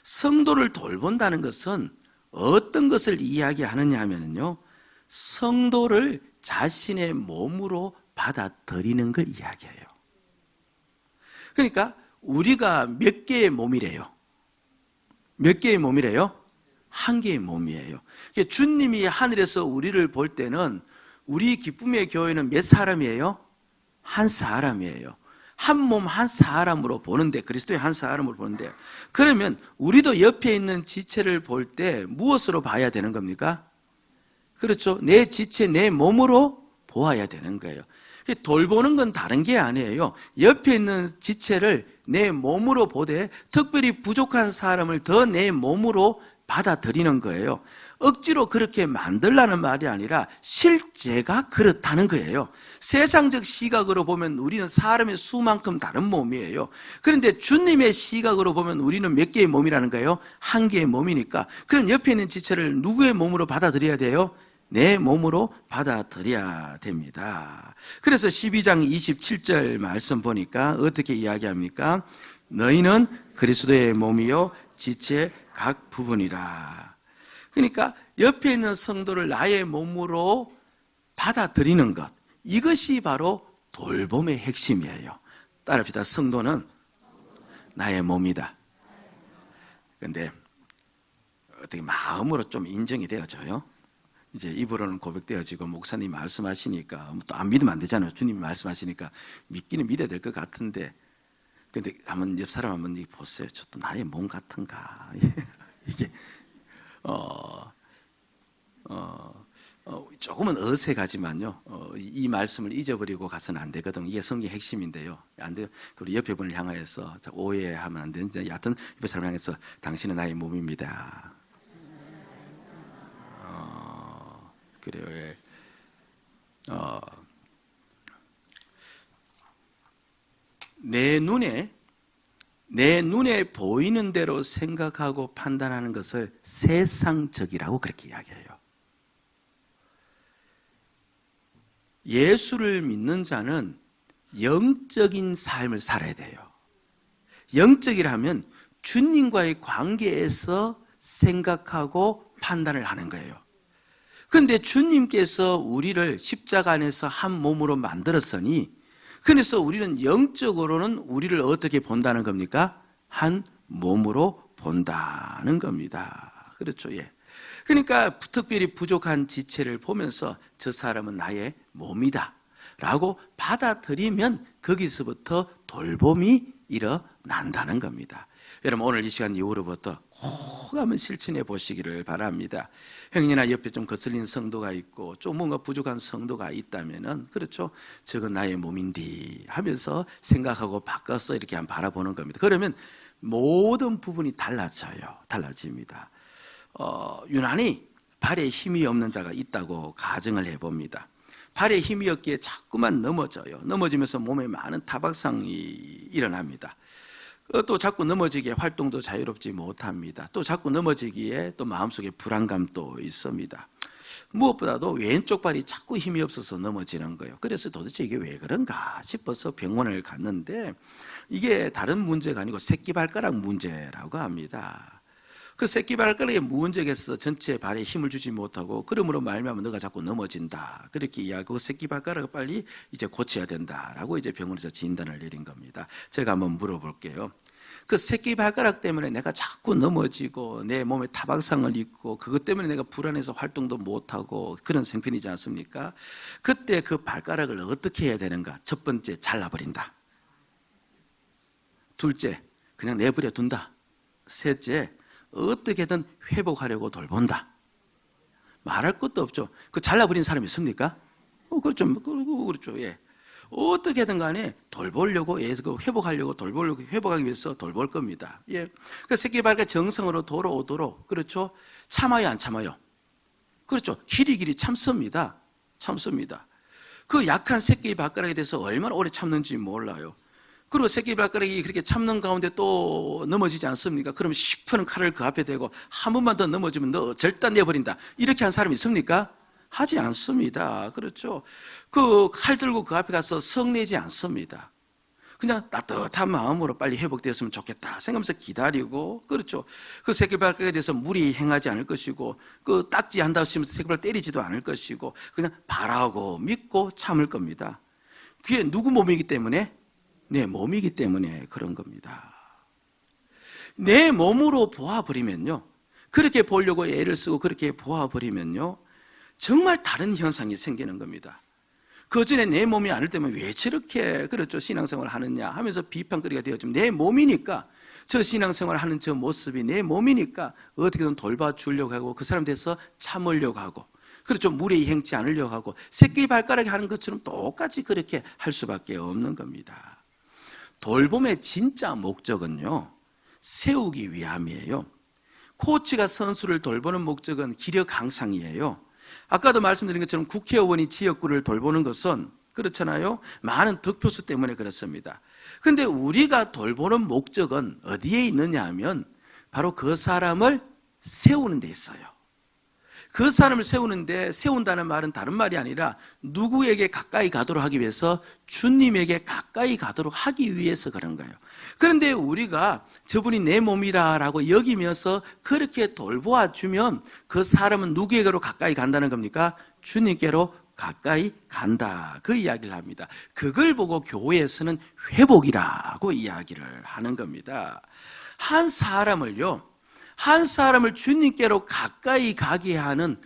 성도를 돌본다는 것은 어떤 것을 이야기하느냐 하면요, 성도를 자신의 몸으로 받아들이는 걸 이야기해요. 그러니까 우리가 몇 개의 몸이래요? 몇 개의 몸이래요? 한 개의 몸이에요. 주님이 하늘에서 우리를 볼 때는 우리 기쁨의 교회는 몇 사람이에요? 한 사람이에요. 한 몸 한 사람으로 보는데, 그리스도의 한 사람으로 보는데, 그러면 우리도 옆에 있는 지체를 볼 때 무엇으로 봐야 되는 겁니까? 그렇죠. 내 지체, 내 몸으로 보아야 되는 거예요. 돌보는 건 다른 게 아니에요. 옆에 있는 지체를 내 몸으로 보되 특별히 부족한 사람을 더 내 몸으로 받아들이는 거예요. 억지로 그렇게 만들라는 말이 아니라 실제가 그렇다는 거예요. 세상적 시각으로 보면 우리는 사람의 수만큼 다른 몸이에요. 그런데 주님의 시각으로 보면 우리는 몇 개의 몸이라는 거예요? 한 개의 몸이니까. 그럼 옆에 있는 지체를 누구의 몸으로 받아들여야 돼요? 내 몸으로 받아들여야 됩니다. 그래서 12장 27절 말씀 보니까 어떻게 이야기합니까? 너희는 그리스도의 몸이요 지체 각 부분이라. 그러니까 옆에 있는 성도를 나의 몸으로 받아들이는 것, 이것이 바로 돌봄의 핵심이에요. 따라합시다. 성도는 나의 몸이다. 그런데 어떻게 마음으로 좀 인정이 되어져요? 이제 입으로는 고백되어지고 목사님 말씀하시니까 또 안 믿으면 안 되잖아요. 주님이 말씀하시니까 믿기는 믿어야 될 것 같은데, 근데 한번 옆 사람 한번 보세요. 저도 나의 몸 같은가? 이게 조금은 어색하지만요, 이 말씀을 잊어버리고 가서는 안 되거든요. 이게 성경의 핵심인데요. 안 돼요. 그리고 옆에 분을 향하여서 오해하면 안 되는데, 여하튼 옆에 사람을 향해서 당신은 나의 몸입니다. 그래요. 예. 내 눈에 보이는 대로 생각하고 판단하는 것을 세상적이라고 그렇게 이야기해요. 예수를 믿는 자는 영적인 삶을 살아야 돼요. 영적이라면 주님과의 관계에서 생각하고 판단을 하는 거예요. 그런데 주님께서 우리를 십자가 안에서 한 몸으로 만들었으니, 그래서 우리는 영적으로는 우리를 어떻게 본다는 겁니까? 한 몸으로 본다는 겁니다. 그렇죠. 예. 그러니까 특별히 부족한 지체를 보면서 저 사람은 나의 몸이다 라고 받아들이면 거기서부터 돌봄이 일어난다는 겁니다. 여러분, 오늘 이 시간 이후로부터 꼭 한번 실천해 보시기를 바랍니다. 형님이나 옆에 좀 거슬린 성도가 있고 좀 뭔가 부족한 성도가 있다면은, 그렇죠, 저건 나의 몸인데 하면서 생각하고 바꿔서 이렇게 한번 바라보는 겁니다. 그러면 모든 부분이 달라집니다. 유난히 발에 힘이 없는 자가 있다고 가정을 해봅니다. 발에 힘이 없기에 자꾸만 넘어져요. 넘어지면서 몸에 많은 타박상이 일어납니다. 또 자꾸 넘어지기에 활동도 자유롭지 못합니다. 또 자꾸 넘어지기에 또 마음속에 불안감도 있습니다. 무엇보다도 왼쪽 발이 자꾸 힘이 없어서 넘어지는 거예요. 그래서 도대체 이게 왜 그런가 싶어서 병원을 갔는데, 이게 다른 문제가 아니고 새끼발가락 문제라고 합니다. 그 새끼발가락에 문제겠어. 전체 발에 힘을 주지 못하고 그러므로 말미암아 너가 자꾸 넘어진다, 그렇게 이야기하고 새끼발가락을 빨리 이제 고쳐야 된다라고 이제 병원에서 진단을 내린 겁니다. 제가 한번 물어볼게요. 그 새끼발가락 때문에 내가 자꾸 넘어지고 내 몸에 타박상을 입고 그것 때문에 내가 불안해서 활동도 못하고 그런 생편이지 않습니까? 그때 그 발가락을 어떻게 해야 되는가? 첫 번째, 잘라버린다. 둘째, 그냥 내버려 둔다. 셋째, 어떻게든 회복하려고 돌본다. 말할 것도 없죠. 그 잘라버린 사람이 있습니까? 그렇죠. 예. 어떻게든 간에 돌보려고, 회복하려고, 회복하기 위해서 돌볼 겁니다. 예. 그 새끼발가락 정상으로 돌아오도록, 그렇죠, 참아요, 안 참아요? 그렇죠. 길이 참습니다. 그 약한 새끼발가락에 대해서 얼마나 오래 참는지 몰라요. 그리고 새끼발가락이 그렇게 참는 가운데 또 넘어지지 않습니까? 그러면 10푸는 칼을 그 앞에 대고 한 번만 더 넘어지면 너 절단 내버린다, 이렇게 한 사람이 있습니까? 하지 않습니다. 그렇죠. 그 칼 들고 그 앞에 가서 성내지 않습니다. 그냥 따뜻한 마음으로 빨리 회복되었으면 좋겠다 생각하면서 기다리고, 그렇죠, 그 새끼발가락에 대해서 무리 행하지 않을 것이고, 그 딱지 한다고 하면서 새끼발 때리지도 않을 것이고, 그냥 바라고 믿고 참을 겁니다. 그게 누구 몸이기 때문에? 내 몸이기 때문에 그런 겁니다. 내 몸으로 보아버리면요, 그렇게 보려고 애를 쓰고 그렇게 보아버리면요, 정말 다른 현상이 생기는 겁니다. 그 전에 내 몸이 아닐 때면 왜 저렇게, 그렇죠, 신앙생활을 하느냐 하면서 비판거리가 되었지만, 내 몸이니까, 저 신앙생활을 하는 저 모습이 내 몸이니까 어떻게든 돌봐주려고 하고 그 사람 대해서 참으려고 하고, 그렇죠, 무례히 행치 않으려고 하고, 새끼발가락이 하는 것처럼 똑같이 그렇게 할 수밖에 없는 겁니다. 돌봄의 진짜 목적은요, 세우기 위함이에요. 코치가 선수를 돌보는 목적은 기력 향상이에요. 아까도 말씀드린 것처럼 국회의원이 지역구를 돌보는 것은, 그렇잖아요, 많은 득표수 때문에 그렇습니다. 그런데 우리가 돌보는 목적은 어디에 있느냐 하면 바로 그 사람을 세우는 데 있어요. 그 사람을 세우는데, 세운다는 말은 다른 말이 아니라 누구에게 가까이 가도록 하기 위해서, 주님에게 가까이 가도록 하기 위해서 그런 거예요. 그런데 우리가 저분이 내 몸이라고 여기면서 그렇게 돌보아주면 그 사람은 누구에게로 가까이 간다는 겁니까? 주님께로 가까이 간다, 그 이야기를 합니다. 그걸 보고 교회에서는 회복이라고 이야기를 하는 겁니다. 한 사람을 주님께로 가까이 가게 하는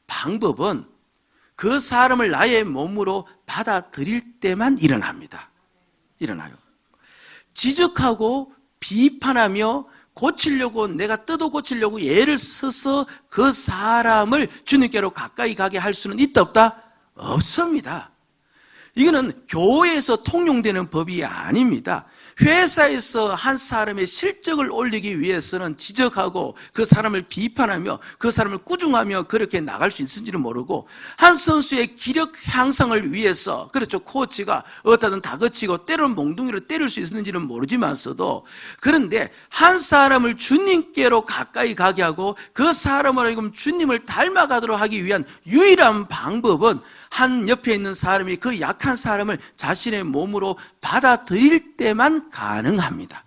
방법은 그 사람을 나의 몸으로 받아들일 때만 일어나요. 지적하고 비판하며 고치려고, 내가 뜯어 고치려고 애를 써서 그 사람을 주님께로 가까이 가게 할 수는 있다 없다? 없습니다. 이거는 교회에서 통용되는 법이 아닙니다. 회사에서 한 사람의 실적을 올리기 위해서는 지적하고 그 사람을 비판하며 그 사람을 꾸중하며 그렇게 나갈 수 있을지는 모르고, 한 선수의 기력 향상을 위해서, 그렇죠, 코치가 어디든 다그치고 때로는 몽둥이로 때릴 수 있는지는 모르지만서도, 그런데 한 사람을 주님께로 가까이 가게 하고 그 사람으로 하여금 주님을 닮아가도록 하기 위한 유일한 방법은 한 옆에 있는 사람이 그 약한 사람을 자신의 몸으로 받아들일 때만 가능합니다.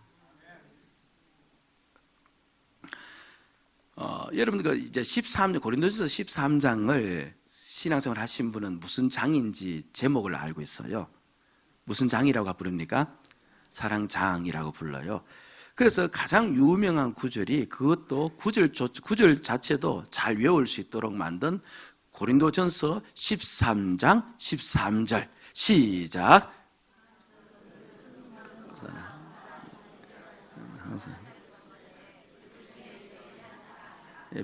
여러분들 이제 13장, 고린도전서 13장을 신앙생활 하신 분은 무슨 장인지 제목을 알고 있어요. 무슨 장이라고 부릅니까? 사랑장이라고 불러요. 그래서 가장 유명한 구절이, 그것도 구절 자체도 잘 외울 수 있도록 만든 고린도전서 13장 13절 시작.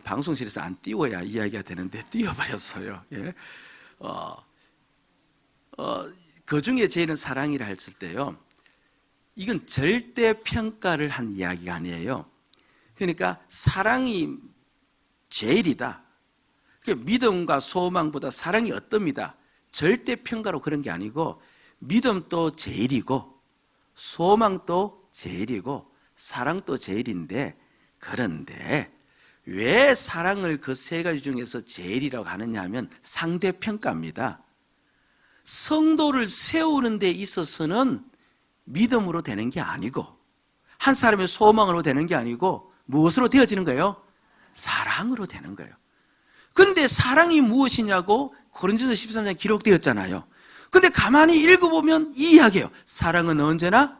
방송실에서 안 띄워야 이야기가 되는데 띄워버렸어요. 예. 그 중에 제일은 사랑이라 했을 때요, 이건 절대 평가를 한 이야기가 아니에요. 그러니까 사랑이 제일이다, 믿음과 소망보다 사랑이 어떻습니다, 절대 평가로 그런 게 아니고, 믿음도 제일이고 소망도 제일이고 사랑도 제일인데, 그런데 왜 사랑을 그 세 가지 중에서 제일이라고 하느냐 하면 상대평가입니다. 성도를 세우는 데 있어서는 믿음으로 되는 게 아니고, 한 사람의 소망으로 되는 게 아니고, 무엇으로 되어지는 거예요? 사랑으로 되는 거예요. 그런데 사랑이 무엇이냐고 고린도전서 13장에 기록되었잖아요. 그런데 가만히 읽어보면 이 이야기예요. 사랑은 언제나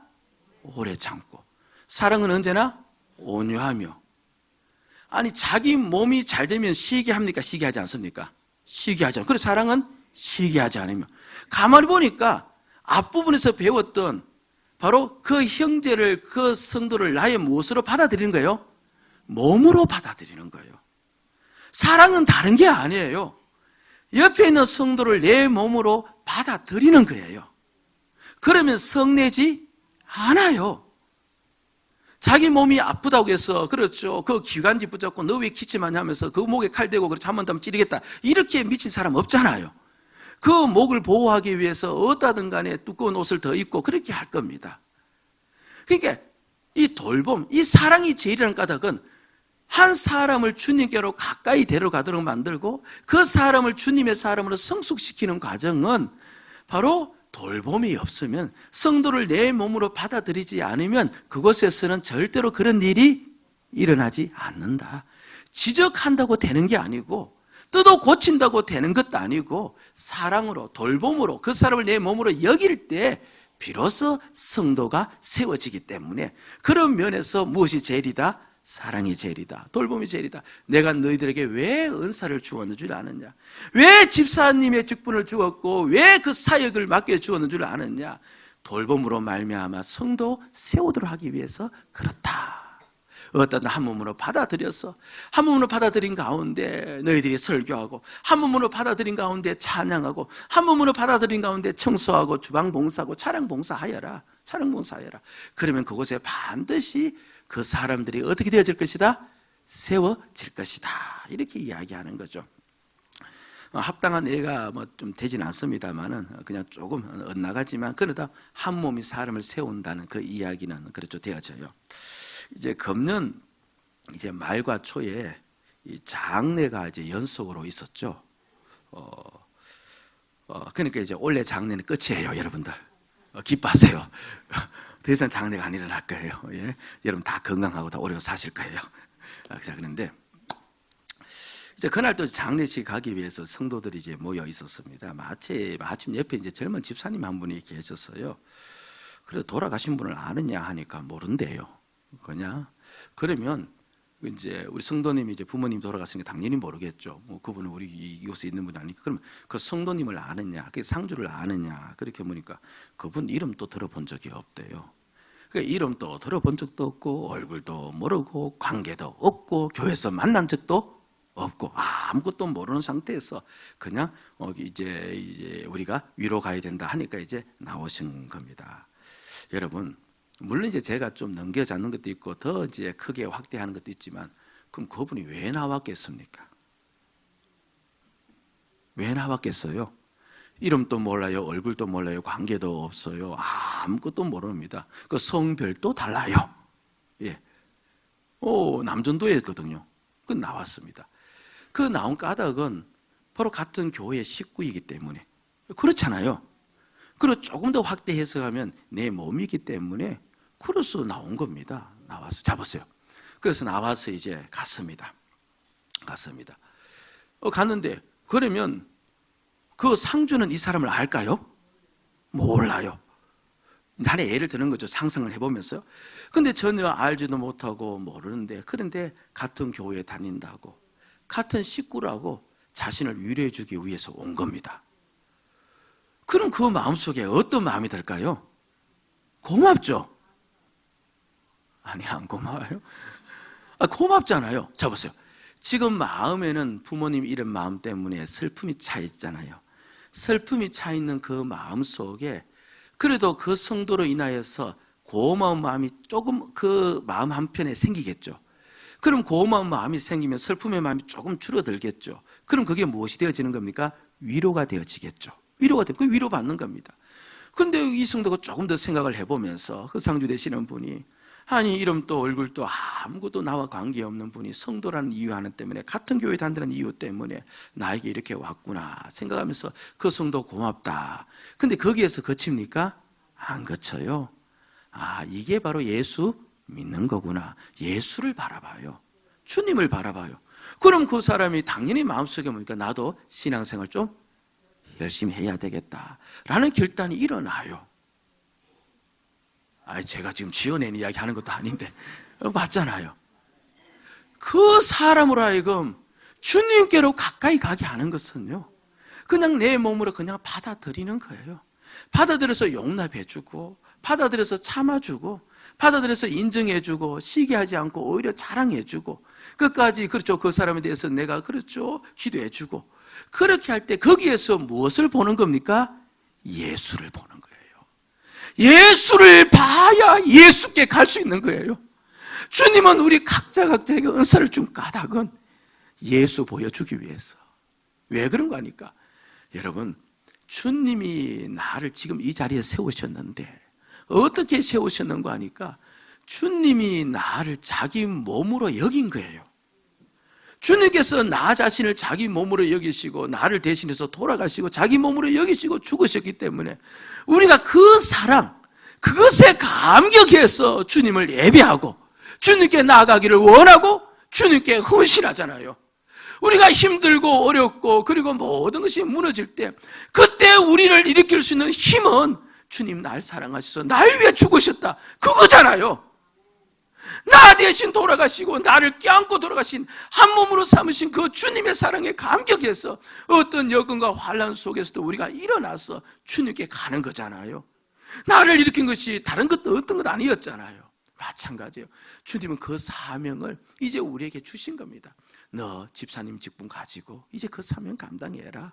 오래 참고, 사랑은 언제나 온유하며. 아니, 자기 몸이 잘 되면 시기 합니까? 시기 하지 않습니까? 시기 하죠. 그래서 사랑은 시기 하지 않으며. 가만히 보니까 앞부분에서 배웠던 바로 그 형제를, 그 성도를 나의 무엇으로 받아들이는 거예요? 몸으로 받아들이는 거예요. 사랑은 다른 게 아니에요. 옆에 있는 성도를 내 몸으로 받아들이는 거예요. 그러면 성내지 않아요. 자기 몸이 아프다고 해서, 그렇죠, 그 기관지 붙잡고 너 왜 기침하냐 하면서 그 목에 칼 대고 그렇지, 한번 더 하면 찌르겠다, 이렇게 미친 사람 없잖아요. 그 목을 보호하기 위해서 어디든 간에 두꺼운 옷을 더 입고 그렇게 할 겁니다. 그러니까 이 돌봄, 이 사랑이 제일이라는 까닭은 한 사람을 주님께로 가까이 데려가도록 만들고 그 사람을 주님의 사람으로 성숙시키는 과정은 바로 돌봄이 없으면, 성도를 내 몸으로 받아들이지 않으면 그곳에서는 절대로 그런 일이 일어나지 않는다. 지적한다고 되는 게 아니고, 뜯어 고친다고 되는 것도 아니고, 사랑으로, 돌봄으로 그 사람을 내 몸으로 여길 때 비로소 성도가 세워지기 때문에, 그런 면에서 무엇이 제일이다? 사랑이 제일이다. 돌봄이 제일이다. 내가 너희들에게 왜 은사를 주었는 줄 아느냐? 왜 집사님의 직분을 주었고 왜 그 사역을 맡겨 주었는 줄 아느냐? 돌봄으로 말미암아 성도 세우도록 하기 위해서 그렇다. 어떤 한 몸으로 받아들여서, 한 몸으로 받아들인 가운데 너희들이 설교하고, 한 몸으로 받아들인 가운데 찬양하고, 한 몸으로 받아들인 가운데 청소하고 주방 봉사하고 차량 봉사하여라. 차량 봉사하여라. 그러면 그곳에 반드시 그 사람들이 어떻게 되어질 것이다? 세워질 것이다. 이렇게 이야기하는 거죠. 합당한 예가 뭐 좀 되진 않습니다만은 그냥 조금 엇나가지만, 그러다 한 몸이 사람을 세운다는 그 이야기는 그렇죠, 되어져요. 이제 금년 이제 말과 초에 이 장례가 이제 연속으로 있었죠. 그러니까 이제 올해 장례는 끝이에요, 여러분들. 기뻐하세요. 더 이상 장례가 안 일어날 거예요. 예? 여러분 다 건강하고 다 오래 사실 거예요. 자, 그런데 이제 그날 또 장례식 가기 위해서 성도들이 이제 모여 있었습니다. 마침 옆에 이제 젊은 집사님 한 분이 계셨어요. 그래서 돌아가신 분을 아느냐 하니까 모른대요. 그러면 이제 우리 성도님이 이제 부모님 돌아갔으니까 당연히 모르겠죠. 그분은 우리 이곳에 있는 분이 아니니까. 그러면 그 성도님을 아느냐, 그 상주를 아느냐, 그렇게 보니까 그분 이름도 들어본 적이 없대요. 그러니까 이름도 들어본 적도 없고 얼굴도 모르고 관계도 없고 교회에서 만난 적도 없고 아무것도 모르는 상태에서 그냥 이제 우리가 위로 가야 된다 하니까 이제 나오신 겁니다. 여러분, 물론 이제 제가 좀 넘겨잡는 것도 있고 더 이제 크게 확대하는 것도 있지만, 그럼 그분이 왜 나왔겠습니까? 왜 나왔겠어요? 이름도 몰라요, 얼굴도 몰라요, 관계도 없어요, 아무것도 모릅니다. 그 성별도 달라요. 예, 남전도였거든요. 그 나왔습니다. 그 나온 까닭은 바로 같은 교회 식구이기 때문에, 그렇잖아요. 그리고 조금 더 확대 해석하면 내 몸이기 때문에 그래서 나온 겁니다. 나와서 잡았어요. 그래서 나와서 이제 갔습니다. 갔는데, 그러면 그 상주는 이 사람을 알까요? 몰라요. 하나 예를 드는 거죠. 상상을 해보면서요. 근데 전혀 알지도 못하고 모르는데, 그런데 같은 교회에 다닌다고, 같은 식구라고 자신을 위로해 주기 위해서 온 겁니다. 그럼 그 마음속에 어떤 마음이 들까요? 고맙죠? 아니, 안 고마워요? 고맙잖아요. 자, 보세요. 지금 마음에는 부모님 잃은 마음 때문에 슬픔이 차 있잖아요. 슬픔이 차 있는 그 마음 속에 그래도 그 성도로 인하여서 고마운 마음이 조금 그 마음 한편에 생기겠죠. 그럼 고마운 마음이 생기면 슬픔의 마음이 조금 줄어들겠죠. 그럼 그게 무엇이 되어지는 겁니까? 위로가 되어지겠죠. 위로가 되고 위로받는 겁니다. 근데 이 성도가 조금 더 생각을 해보면서 그 상주 되시는 분이, 아니 이름도 얼굴도 아무것도 나와 관계없는 분이 성도라는 이유 하나 때문에, 같은 교회 다닌다는 이유 때문에 나에게 이렇게 왔구나 생각하면서 그 성도 고맙다. 근데 거기에서 그칩니까? 안 그쳐요. 이게 바로 예수 믿는 거구나. 예수를 바라봐요. 주님을 바라봐요. 그럼 그 사람이 당연히 마음속에 뭡니까? 나도 신앙생활 좀 열심히 해야 되겠다라는 결단이 일어나요. 제가 지금 지어낸 이야기 하는 것도 아닌데 맞잖아요. 그 사람으로 하여금 주님께로 가까이 가게 하는 것은요, 그냥 내 몸으로 그냥 받아들이는 거예요. 받아들여서 용납해주고, 받아들여서 참아주고, 받아들여서 인정해주고, 시기하지 않고 오히려 자랑해주고, 끝까지 그렇죠, 그 사람에 대해서 내가 그렇죠 기도해주고, 그렇게 할 때 거기에서 무엇을 보는 겁니까? 예수를 보는 거예요. 예수를 봐야 예수께 갈 수 있는 거예요. 주님은 우리 각자에게 은사를 준 까닭은 예수 보여주기 위해서. 왜 그런 거 아닙니까? 여러분, 주님이 나를 지금 이 자리에 세우셨는데 어떻게 세우셨는가 하니까, 주님이 나를 자기 몸으로 여긴 거예요. 주님께서 나 자신을 자기 몸으로 여기시고 나를 대신해서 돌아가시고 자기 몸으로 여기시고 죽으셨기 때문에 우리가 그 사랑, 그것에 감격해서 주님을 예배하고 주님께 나아가기를 원하고 주님께 헌신하잖아요. 우리가 힘들고 어렵고 그리고 모든 것이 무너질 때, 그때 우리를 일으킬 수 있는 힘은 주님 날 사랑하셔서 날 위해 죽으셨다, 그거잖아요. 나 대신 돌아가시고 나를 껴안고 돌아가신, 한 몸으로 삼으신 그 주님의 사랑에 감격해서 어떤 여건과 환난 속에서도 우리가 일어나서 주님께 가는 거잖아요. 나를 일으킨 것이 다른 것도 어떤 것 아니었잖아요. 마찬가지예요. 주님은 그 사명을 이제 우리에게 주신 겁니다. 너 집사님 직분 가지고 이제 그 사명 감당해라.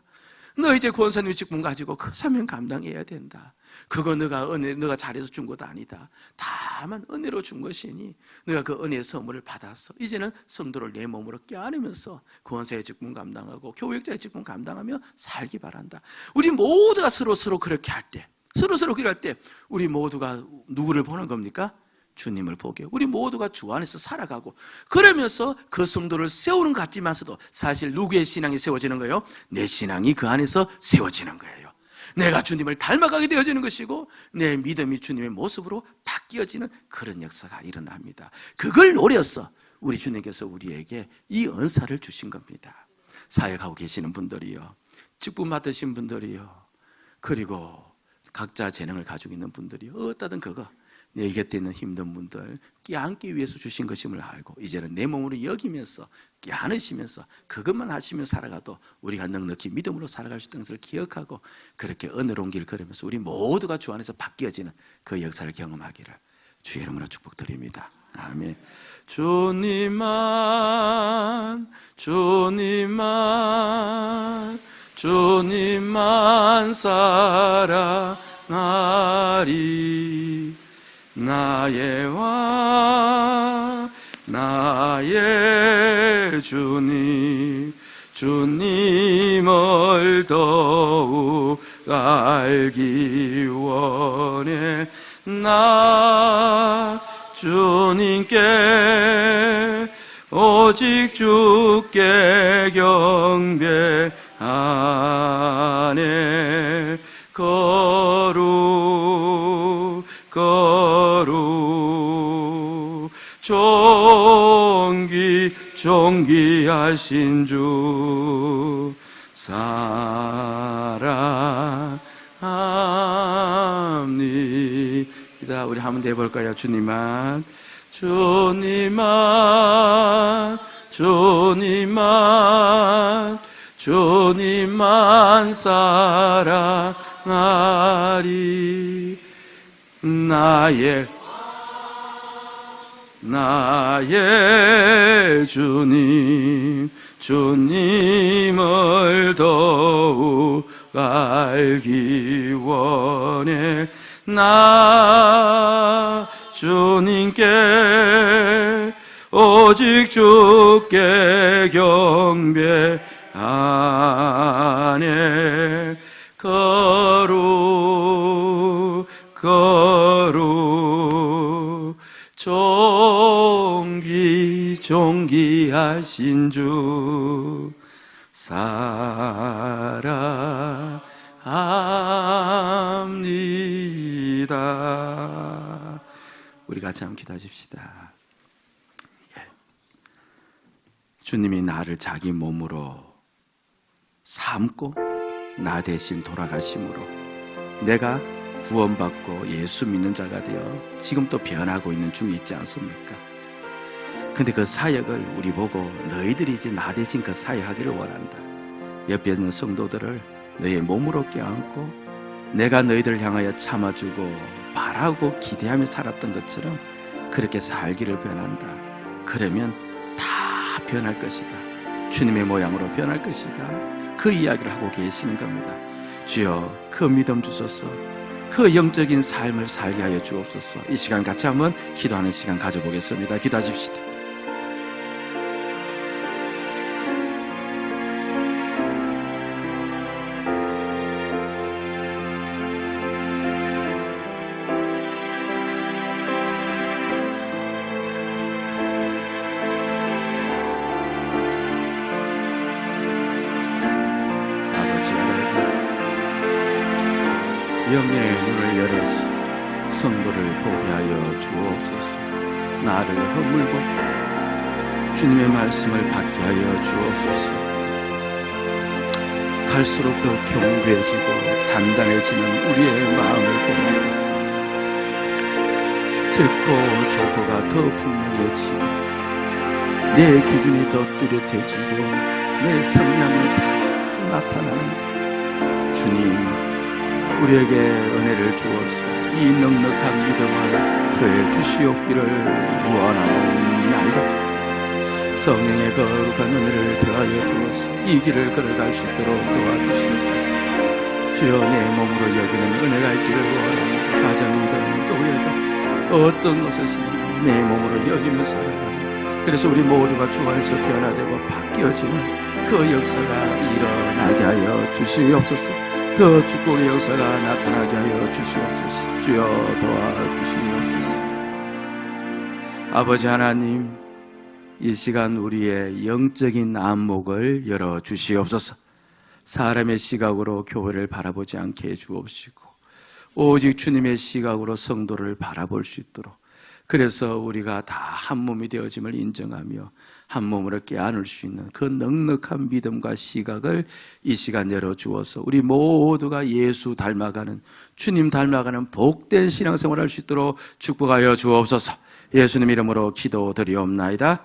너 이제 권사님 직분 가지고 그 사명 감당해야 된다. 그거 너가 잘해서 준 것도 아니다. 다만 은혜로 준 것이니 너가 그 은혜의 선물을 받았어. 이제는 성도를 내 몸으로 껴안으면서 권사의 직분 감당하고 교육자의 직분 감당하며 살기 바란다. 우리 모두가 서로 그렇게 할 때, 그렇게 할 때 우리 모두가 누구를 보는 겁니까? 주님을 보게. 우리 모두가 주 안에서 살아가고, 그러면서 그 성도를 세우는 것 같지만서도 사실 누구의 신앙이 세워지는 거예요? 내 신앙이 그 안에서 세워지는 거예요. 내가 주님을 닮아가게 되어지는 것이고 내 믿음이 주님의 모습으로 바뀌어지는 그런 역사가 일어납니다. 그걸 노려서 우리 주님께서 우리에게 이 은사를 주신 겁니다. 사역하고 계시는 분들이요, 직분 맡으신 분들이요, 그리고 각자 재능을 가지고 있는 분들이요, 어따든 그거 내 곁에 있는 힘든 분들 껴안기 위해서 주신 것임을 알고 이제는 내 몸으로 여기면서 껴안으시면서 그것만 하시며 살아가도 우리가 넉넉히 믿음으로 살아갈 수 있다는 것을 기억하고, 그렇게 은혜로운 길 걸으면서 우리 모두가 주 안에서 바뀌어지는 그 역사를 경험하기를 주의 이름으로 축복드립니다. 아멘. 주님만 사랑하리. 나의 왕 나의 주님, 주님을 더욱 알기 원해. 나 주님께 오직 주께 경배하네. 거룩 존귀하신 주 사랑합니다. 우리 한번 해볼까요? 주님만 사랑하리. 나의 주님을 더욱 알기 원해. 나 주님께 오직 주께 경배하네. 거룩 존귀하신 주 사랑합니다. 우리 같이 한번 기도하십시다. 주님이 나를 자기 몸으로 삼고 나 대신 돌아가심으로 내가 구원받고 예수 믿는 자가 되어 지금 또 변하고 있는 중에 있지 않습니까? 근데 그 사역을 우리 보고 너희들이 이제 나 대신 그 사역하기를 원한다. 옆에 있는 성도들을 너희의 몸으로 껴안고 내가 너희들을 향하여 참아주고 바라고 기대하며 살았던 것처럼 그렇게 살기를 변한다. 그러면 다 변할 것이다. 주님의 모양으로 변할 것이다. 그 이야기를 하고 계시는 겁니다. 주여, 그 믿음 주소서. 그 영적인 삶을 살게 하여 주옵소서. 이 시간 같이 한번 기도하는 시간 가져보겠습니다. 기도하십시다. 영의 눈을 열어서 성도를 보게 하여 주옵소서. 나를 허물고 주님의 말씀을 받게 하여 주옵소서. 갈수록 더 견고해지고 단단해지는 우리의 마음을 보며 슬고 조고가 더 분명해지고 내 기준이 더 뚜렷해지고 내 성향이 다 나타나는데 주님, 우리에게 은혜를 주어서 이 넉넉한 믿음을 더해 주시옵기를 원하옵나이다. 성령의 거룩한 은혜를 더하여 주어서 이 길을 걸어갈 수 있도록 도와주시옵소서. 주여, 내 몸으로 여기는 은혜가 있기를 원합니다. 가정이든 교회든 어떤 것이든 내 몸으로 여기며 살아가는, 그래서 우리 모두가 주 안에서 변화되고 바뀌어지는 그 역사가 일어나게 하여 주시옵소서. 그 축복의 역사가 나타나게 하여 주시옵소서. 주여, 도와주시옵소서. 아버지 하나님, 이 시간 우리의 영적인 안목을 열어 주시옵소서. 사람의 시각으로 교회를 바라보지 않게 해 주옵시고 오직 주님의 시각으로 성도를 바라볼 수 있도록, 그래서 우리가 다 한 몸이 되어짐을 인정하며 한 몸으로 깨안을 수 있는 그 넉넉한 믿음과 시각을 이 시간 열어주어서 우리 모두가 예수 닮아가는, 주님 닮아가는 복된 신앙생활을 할 수 있도록 축복하여 주옵소서. 예수님 이름으로 기도드리옵나이다.